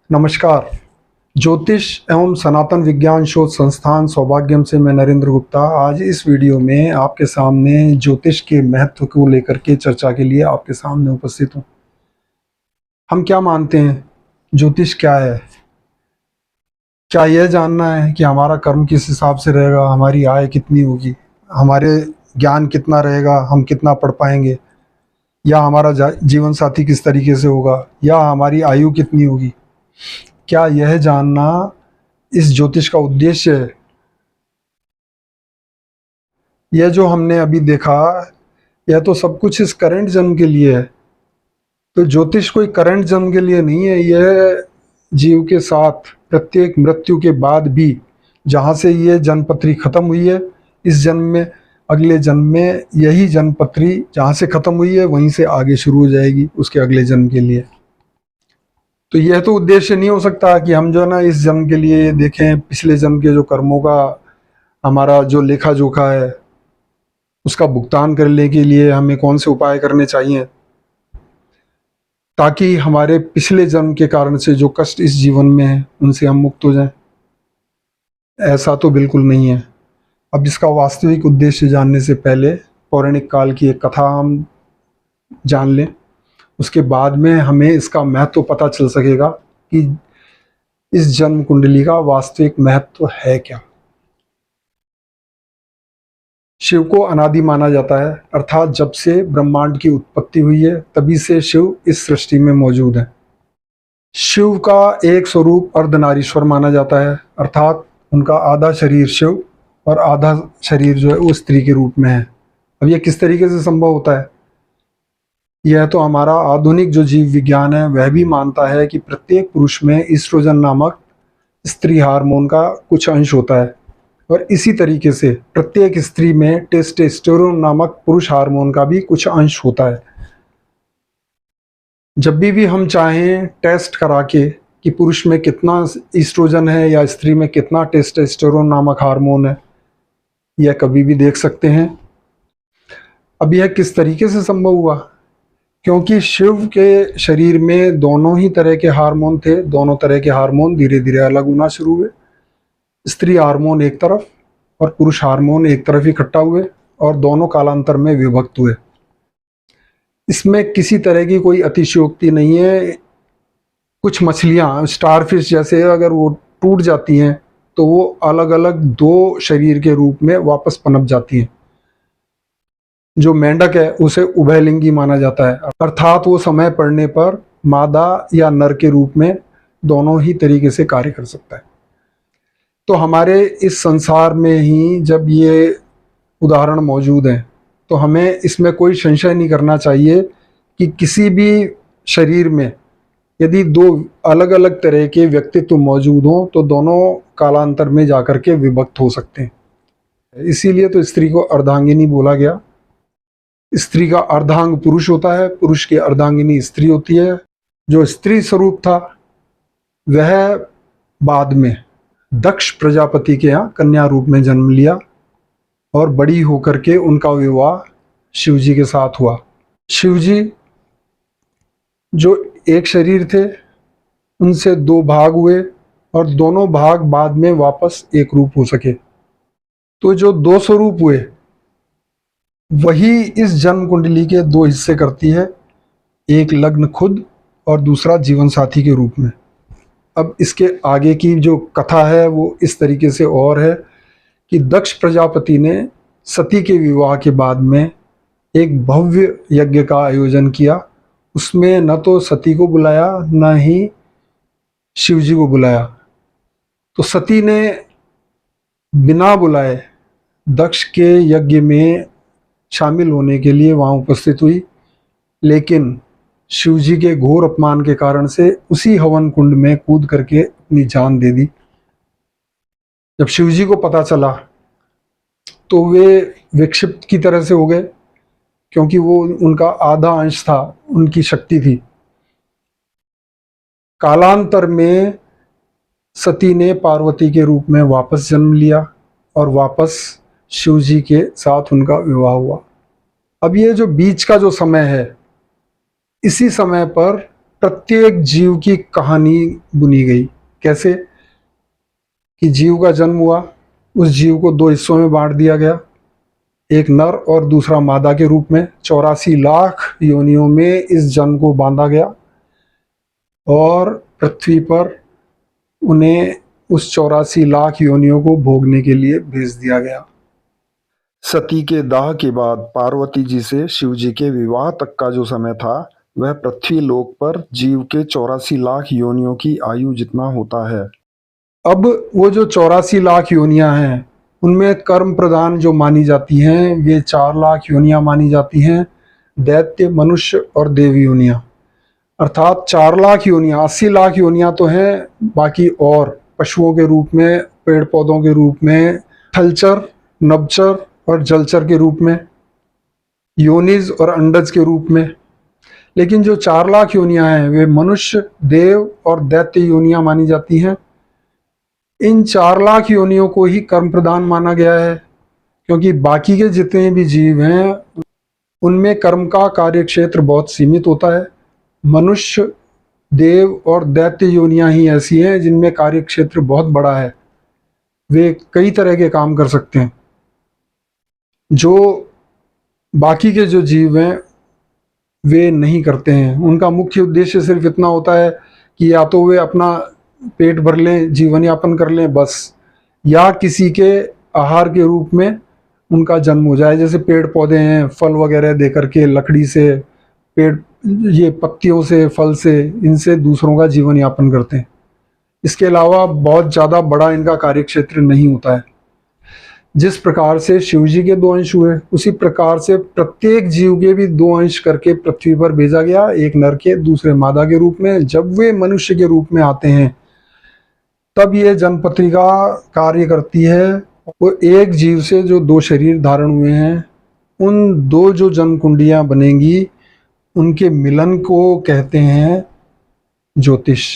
नमस्कार। ज्योतिष एवं सनातन विज्ञान शोध संस्थान सौभाग्यम से मैं नरेंद्र गुप्ता आज इस वीडियो में आपके सामने ज्योतिष के महत्व को लेकर के चर्चा के लिए आपके सामने उपस्थित हूँ। हम क्या मानते हैं, ज्योतिष क्या है? क्या यह जानना है कि हमारा कर्म किस हिसाब से रहेगा, हमारी आय कितनी होगी, हमारे ज्ञान कितना रहेगा, हम कितना पढ़ पाएंगे, या हमारा जीवन साथी किस तरीके से होगा, या हमारी आयु कितनी होगी? क्या यह जानना इस ज्योतिष का उद्देश्य है? यह जो हमने अभी देखा, यह तो सब कुछ इस करंट जन्म के लिए है। तो ज्योतिष कोई करंट जन्म के लिए नहीं है, यह जीव के साथ प्रत्येक मृत्यु के बाद भी, जहाँ से यह जन्मपत्री खत्म हुई है, इस जन्म में अगले जन्म में यही जन्मपत्री जहाँ से खत्म हुई है वहीं से आगे शुरू हो जाएगी उसके अगले जन्म के लिए। तो यह तो उद्देश्य नहीं हो सकता कि हम जो है ना इस जन्म के लिए देखें पिछले जन्म के जो कर्मों का हमारा जो लेखा जोखा है उसका भुगतान करने के लिए हमें कौन से उपाय करने चाहिए ताकि हमारे पिछले जन्म के कारण से जो कष्ट इस जीवन में है उनसे हम मुक्त हो जाएं। ऐसा तो बिल्कुल नहीं है। अब इसका वास्तविक उद्देश्य जानने से पहले पौराणिक काल की एक कथा हम जान लें, उसके बाद में हमें इसका महत्व पता चल सकेगा कि इस जन्म कुंडली का वास्तविक महत्व है क्या। शिव को अनादि माना जाता है, अर्थात जब से ब्रह्मांड की उत्पत्ति हुई है तभी से शिव इस सृष्टि में मौजूद है। शिव का एक स्वरूप अर्धनारीश्वर माना जाता है, अर्थात उनका आधा शरीर शिव और आधा शरीर जो है वो स्त्री के रूप में है। अब यह किस तरीके से संभव होता है? यह तो हमारा आधुनिक जो जीव विज्ञान है वह भी मानता है कि प्रत्येक पुरुष में ईस्ट्रोजन नामक स्त्री हार्मोन का कुछ अंश होता है, और इसी तरीके से प्रत्येक स्त्री में टेस्टोस्टेरोन नामक पुरुष हार्मोन का भी कुछ अंश होता है। जब भी हम चाहें टेस्ट करा के कि पुरुष में कितना ईस्ट्रोजन है या स्त्री में कितना टेस्टोस्टेरोन नामक हार्मोन है, यह कभी भी देख सकते हैं। अब यह किस तरीके से संभव हुआ? क्योंकि शिव के शरीर में दोनों ही तरह के हार्मोन थे। दोनों तरह के हार्मोन धीरे धीरे अलग होना शुरू हुए। स्त्री हार्मोन एक तरफ और पुरुष हार्मोन एक तरफ इकट्ठा हुए और दोनों कालांतर में विभक्त हुए। इसमें किसी तरह की कोई अतिशयोक्ति नहीं है। कुछ मछलियां स्टारफिश जैसे अगर वो टूट जाती हैं तो वो अलग अलग दो शरीर के रूप में वापस पनप जाती हैं। जो मेंढक है उसे उभयलिंगी माना जाता है, अर्थात वो समय पड़ने पर मादा या नर के रूप में दोनों ही तरीके से कार्य कर सकता है। तो हमारे इस संसार में ही जब ये उदाहरण मौजूद हैं तो हमें इसमें कोई संशय नहीं करना चाहिए कि किसी भी शरीर में यदि दो अलग अलग तरह के व्यक्तित्व मौजूद हों तो दोनों कालांतर में जाकर के विभक्त हो सकते हैं। इसीलिए तो स्त्री को अर्धांगिनी बोला गया। स्त्री का अर्धांग पुरुष होता है, पुरुष की अर्धांगिनी स्त्री होती है। जो स्त्री स्वरूप था वह बाद में दक्ष प्रजापति के यहाँ कन्या रूप में जन्म लिया और बड़ी होकर के उनका विवाह शिवजी के साथ हुआ। शिवजी जो एक शरीर थे उनसे दो भाग हुए और दोनों भाग बाद में वापस एक रूप हो सके। तो जो दो स्वरूप हुए वही इस जन्म कुंडली के दो हिस्से करती है, एक लग्न खुद और दूसरा जीवन साथी के रूप में। अब इसके आगे की जो कथा है वो इस तरीके से और है कि दक्ष प्रजापति ने सती के विवाह के बाद में एक भव्य यज्ञ का आयोजन किया। उसमें न तो सती को बुलाया न ही शिवजी को बुलाया। तो सती ने बिना बुलाए दक्ष के यज्ञ में शामिल होने के लिए वहाँ उपस्थित हुई, लेकिन शिवजी के घोर अपमान के कारण से उसी हवन कुंड में कूद करके अपनी जान दे दी। जब शिवजी को पता चला तो वे विक्षिप्त की तरह से हो गए, क्योंकि वो उनका आधा अंश था, उनकी शक्ति थी। कालांतर में सती ने पार्वती के रूप में वापस जन्म लिया और वापस शिवजी के साथ उनका विवाह हुआ। अब ये जो बीच का जो समय है, इसी समय पर प्रत्येक जीव की कहानी बुनी गई। कैसे कि जीव का जन्म हुआ, उस जीव को दो हिस्सों में बांट दिया गया, एक नर और दूसरा मादा के रूप में। 84 लाख योनियों में इस जन्म को बांधा गया और पृथ्वी पर उन्हें उस 84 लाख योनियों को भोगने के लिए भेज दिया गया। सती के दाह के बाद पार्वती जी से शिव जी के विवाह तक का जो समय था, वह पृथ्वी लोक पर जीव के 84 लाख योनियों की आयु जितना होता है। अब वो जो 84 लाख योनियां हैं, उनमें कर्म प्रधान जो मानी जाती हैं, वे 4 लाख योनियां मानी जाती हैं, दैत्य, मनुष्य और देव योनियां। अर्थात 4 लाख योनियां, 80 लाख योनियां तो हैं, बाकी और पशुओं के रूप में, पेड़ पौधों के रूप में, थलचर, नभचर और जलचर के रूप में, योनिज और अंडज के रूप में। लेकिन जो 4 लाख योनियां हैं, वे मनुष्य, देव और दैत्य योनियां मानी जाती हैं। इन 4 लाख योनियों को ही कर्म प्रधान माना गया है, क्योंकि बाकी के जितने भी जीव हैं उनमें कर्म का कार्य क्षेत्र बहुत सीमित होता है। मनुष्य, देव और दैत्य योनियां ही ऐसी हैं जिनमें कार्य क्षेत्र बहुत बड़ा है, वे कई तरह के काम कर सकते हैं। जो बाकी के जो जीव हैं वे नहीं करते हैं। उनका मुख्य उद्देश्य सिर्फ इतना होता है कि या तो वे अपना पेट भर लें, जीवन यापन कर लें बस, या किसी के आहार के रूप में उनका जन्म हो जाए। जैसे पेड़ पौधे हैं, फल वगैरह दे करके, लकड़ी से, पेड़, ये पत्तियों से, फल से, इनसे दूसरों का जीवन यापन करते हैं। इसके अलावा बहुत ज़्यादा बड़ा इनका कार्य क्षेत्र नहीं होता है। जिस प्रकार से शिव जी के 2 अंश हुए, उसी प्रकार से प्रत्येक जीव के भी 2 अंश करके पृथ्वी पर भेजा गया, एक नर के, दूसरे मादा के रूप में। जब वे मनुष्य के रूप में आते हैं तब ये जन्मपत्रिका कार्य करती है। वो एक जीव से जो 2 शरीर धारण हुए हैं, उन 2 जो जन्म कुंडियां बनेंगी, उनके मिलन को कहते हैं ज्योतिष।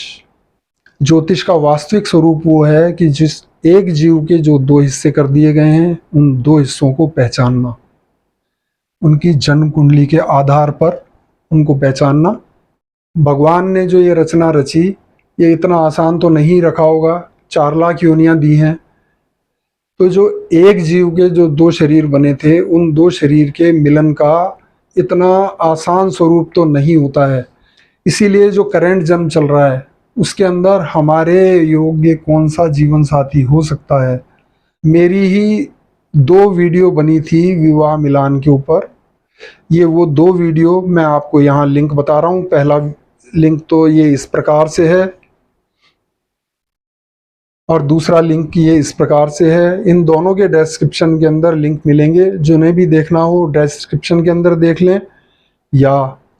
ज्योतिष का वास्तविक स्वरूप वो है कि जिस एक जीव के जो 2 हिस्से कर दिए गए हैं, उन 2 हिस्सों को पहचानना, उनकी जन्म कुंडली के आधार पर उनको पहचानना। भगवान ने जो ये रचना रची, ये इतना आसान तो नहीं रखा होगा। 4 लाख योनियां दी हैं, तो जो एक जीव के जो 2 शरीर बने थे, उन 2 शरीर के मिलन का इतना आसान स्वरूप तो नहीं होता है। इसीलिए जो करंट जन्म चल रहा है, उसके अंदर हमारे योग्य कौन सा जीवन साथी हो सकता है। मेरी ही 2 वीडियो बनी थी विवाह मिलान के ऊपर। ये वो 2 वीडियो मैं आपको यहाँ लिंक बता रहा हूँ। पहला लिंक तो ये इस प्रकार से है और दूसरा लिंक ये इस प्रकार से है। इन दोनों के डिस्क्रिप्शन के अंदर लिंक मिलेंगे। जिन्हें भी देखना हो डिस्क्रिप्शन के अंदर देख लें, या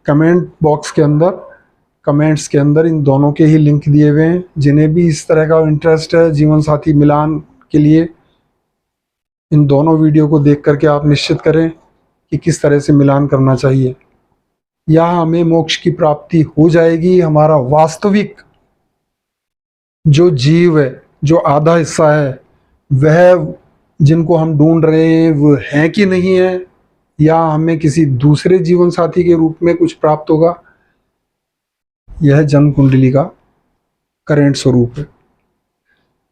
कमेंट बॉक्स के अंदर, कमेंट्स के अंदर इन दोनों के ही लिंक दिए हुए हैं। जिन्हें भी इस तरह का इंटरेस्ट है जीवन साथी मिलान के लिए, इन दोनों वीडियो को देख करके आप निश्चित करें कि किस तरह से मिलान करना चाहिए। या हमें मोक्ष की प्राप्ति हो जाएगी। हमारा वास्तविक जो जीव है, जो आधा हिस्सा है, वह जिनको हम ढूंढ रहे हैं वो है कि नहीं है, या हमें किसी दूसरे जीवन साथी के रूप में कुछ प्राप्त होगा। यह जन्म कुंडली का करंट स्वरूप है।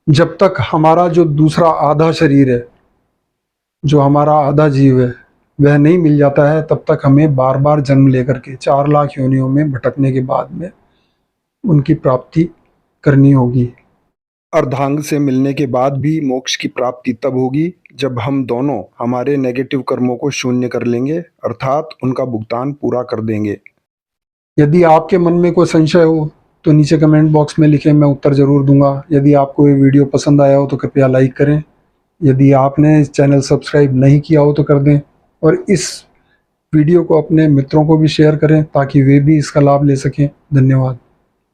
जब तक हमारा जो दूसरा आधा शरीर है, जो हमारा आधा जीव है, वह नहीं मिल जाता है, तब तक हमें बार बार जन्म लेकर के 4 लाख योनियों में भटकने के बाद में उनकी प्राप्ति करनी होगी। अर्धांग से मिलने के बाद भी मोक्ष की प्राप्ति तब होगी जब हम दोनों हमारे नेगेटिव कर्मों को शून्य कर लेंगे, अर्थात उनका भुगतान पूरा कर देंगे। यदि आपके मन में कोई संशय हो तो नीचे कमेंट बॉक्स में लिखें, मैं उत्तर ज़रूर दूंगा। यदि आपको ये वीडियो पसंद आया हो तो कृपया लाइक करें। यदि आपने इस चैनल सब्सक्राइब नहीं किया हो तो कर दें, और इस वीडियो को अपने मित्रों को भी शेयर करें ताकि वे भी इसका लाभ ले सकें। धन्यवाद।